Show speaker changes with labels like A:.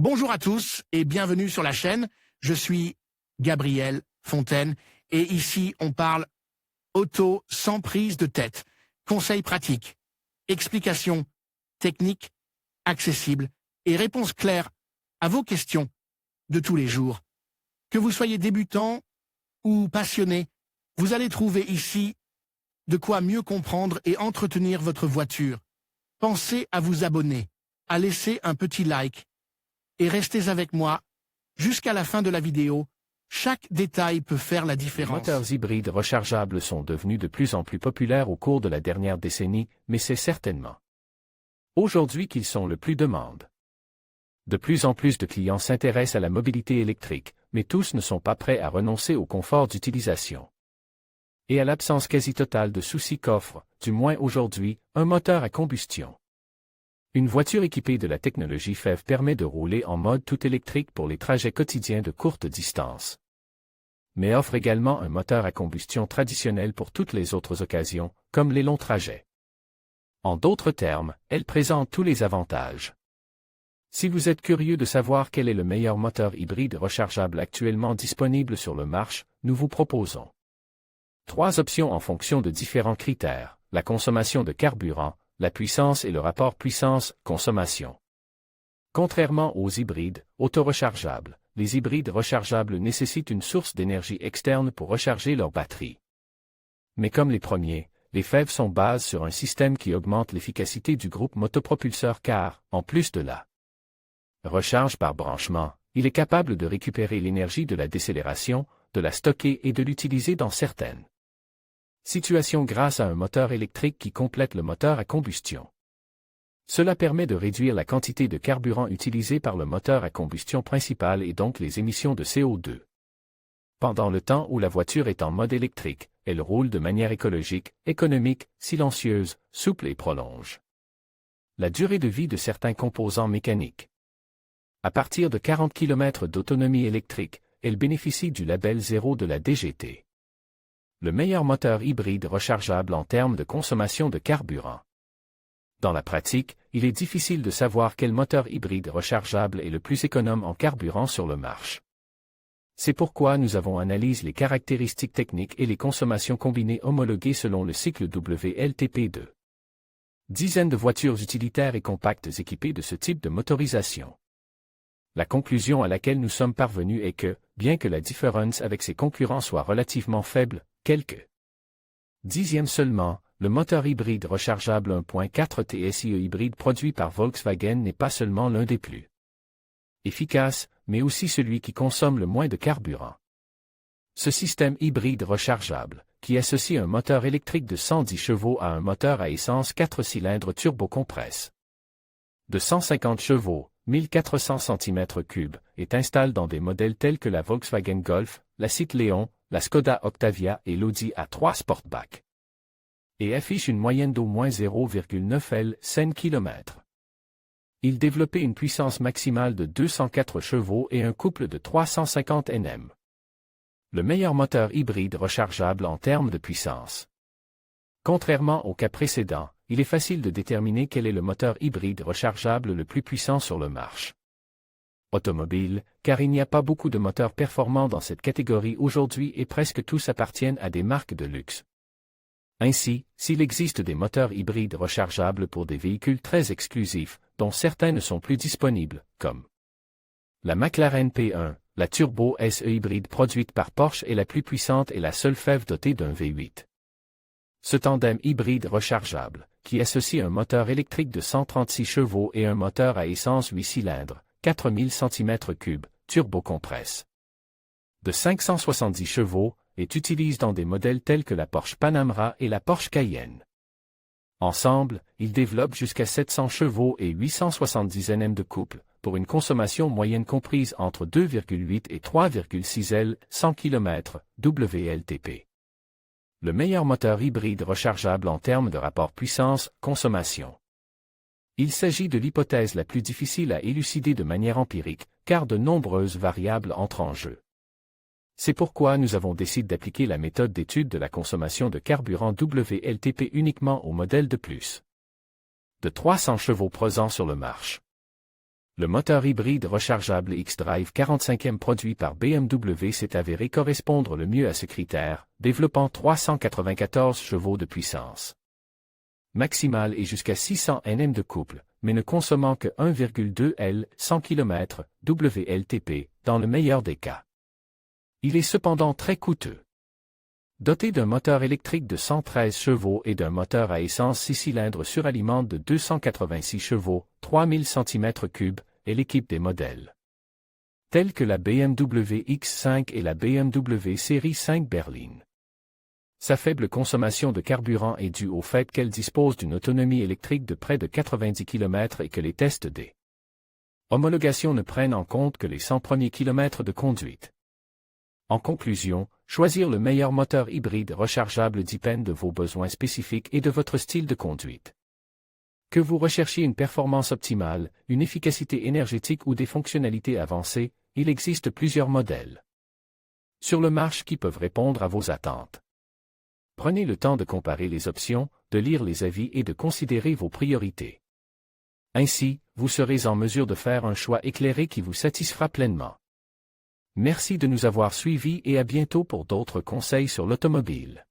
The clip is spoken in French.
A: Bonjour à tous et bienvenue sur la chaîne. Je suis Gabriel Fontaine et ici on parle auto sans prise de tête. Conseils pratiques, explications techniques, accessibles et réponses claires à vos questions de tous les jours. Que vous soyez débutant ou passionné, vous allez trouver ici de quoi mieux comprendre et entretenir votre voiture. Pensez à vous abonner, à laisser un petit like et restez avec moi jusqu'à la fin de la vidéo. Chaque détail peut faire la différence.
B: Les moteurs hybrides rechargeables sont devenus de plus en plus populaires au cours de la dernière décennie, mais c'est certainement aujourd'hui qu'ils sont le plus demandés. De plus en plus de clients s'intéressent à la mobilité électrique, mais tous ne sont pas prêts à renoncer au confort d'utilisation et à l'absence quasi totale de soucis qu'offre, du moins aujourd'hui, un moteur à combustion. Une voiture équipée de la technologie PHEV permet de rouler en mode tout électrique pour les trajets quotidiens de courte distance, mais offre également un moteur à combustion traditionnel pour toutes les autres occasions, comme les longs trajets. En d'autres termes, elle présente tous les avantages. Si vous êtes curieux de savoir quel est le meilleur moteur hybride rechargeable actuellement disponible sur le marché, nous vous proposons 3 options en fonction de différents critères: la consommation de carburant, la puissance et le rapport puissance-consommation. Contrairement aux hybrides autorechargeables, les hybrides rechargeables nécessitent une source d'énergie externe pour recharger leur batterie. Mais comme les premiers, les PHEV sont basés sur un système qui augmente l'efficacité du groupe motopropulseur car, en plus de la recharge par branchement, il est capable de récupérer l'énergie de la décélération, de la stocker et de l'utiliser dans certaines situations grâce à un moteur électrique qui complète le moteur à combustion. Cela permet de réduire la quantité de carburant utilisée par le moteur à combustion principal et donc les émissions de CO2. Pendant le temps où la voiture est en mode électrique, elle roule de manière écologique, économique, silencieuse, souple et prolonge la durée de vie de certains composants mécaniques. À partir de 40 km d'autonomie électrique, elle bénéficie du label 0 de la DGT. Le meilleur moteur hybride rechargeable en termes de consommation de carburant. Dans la pratique, il est difficile de savoir quel moteur hybride rechargeable est le plus économe en carburant sur le marché. C'est pourquoi nous avons analysé les caractéristiques techniques et les consommations combinées homologuées selon le cycle WLTP2. Dizaines de voitures utilitaires et compactes équipées de ce type de motorisation. La conclusion à laquelle nous sommes parvenus est que, bien que la différence avec ses concurrents soit relativement faible, quelques dixièmes seulement, le moteur hybride rechargeable 1.4 TSI hybride produit par Volkswagen n'est pas seulement l'un des plus efficaces, mais aussi celui qui consomme le moins de carburant. Ce système hybride rechargeable, qui associe un moteur électrique de 110 chevaux à un moteur à essence 4 cylindres turbocompresse de 150 chevaux, 1400 cm3, est installé dans des modèles tels que la Volkswagen Golf, la Seat Leon, la Skoda Octavia et l'Audi A3 Sportback. Et affiche une moyenne d'au moins 0,9 L km. Il développait une puissance maximale de 204 chevaux et un couple de 350 Nm. Le meilleur moteur hybride rechargeable en termes de puissance. Contrairement au cas précédent, il est facile de déterminer quel est le moteur hybride rechargeable le plus puissant sur le marché automobile, car il n'y a pas beaucoup de moteurs performants dans cette catégorie aujourd'hui et presque tous appartiennent à des marques de luxe. Ainsi, s'il existe des moteurs hybrides rechargeables pour des véhicules très exclusifs, dont certains ne sont plus disponibles, comme la McLaren P1, la Turbo SE hybride produite par Porsche est la plus puissante et la seule PHEV dotée d'un V8. Ce tandem hybride rechargeable, qui associe un moteur électrique de 136 chevaux et un moteur à essence 8 cylindres, 4000 cm3, turbocompresse de 570 chevaux, est utilisé dans des modèles tels que la Porsche Panamera et la Porsche Cayenne. Ensemble, ils développent jusqu'à 700 chevaux et 870 Nm de couple, pour une consommation moyenne comprise entre 2,8 et 3,6 L 100 km WLTP. Le meilleur moteur hybride rechargeable en termes de rapport puissance-consommation. Il s'agit de l'hypothèse la plus difficile à élucider de manière empirique, car de nombreuses variables entrent en jeu. C'est pourquoi nous avons décidé d'appliquer la méthode d'étude de la consommation de carburant WLTP uniquement au modèle de plus de 300 chevaux présents sur le marché. Le moteur hybride rechargeable xDrive 45e produit par BMW s'est avéré correspondre le mieux à ce critère, développant 394 chevaux de puissance maximale et jusqu'à 600 Nm de couple, mais ne consommant que 1,2 L 100 km WLTP dans le meilleur des cas. Il est cependant très coûteux. Doté d'un moteur électrique de 113 chevaux et d'un moteur à essence 6 cylindres suralimente de 286 chevaux, 3000 cm3, est l'équipe des modèles tels que la BMW X5 et la BMW série 5 berline. Sa faible consommation de carburant est due au fait qu'elle dispose d'une autonomie électrique de près de 90 km et que les tests des homologations ne prennent en compte que les 100 premiers kilomètres de conduite. En conclusion, choisir le meilleur moteur hybride rechargeable dépend de vos besoins spécifiques et de votre style de conduite. Que vous recherchiez une performance optimale, une efficacité énergétique ou des fonctionnalités avancées, il existe plusieurs modèles sur le marché qui peuvent répondre à vos attentes. Prenez le temps de comparer les options, de lire les avis et de considérer vos priorités. Ainsi, vous serez en mesure de faire un choix éclairé qui vous satisfera pleinement. Merci de nous avoir suivis et à bientôt pour d'autres conseils sur l'automobile.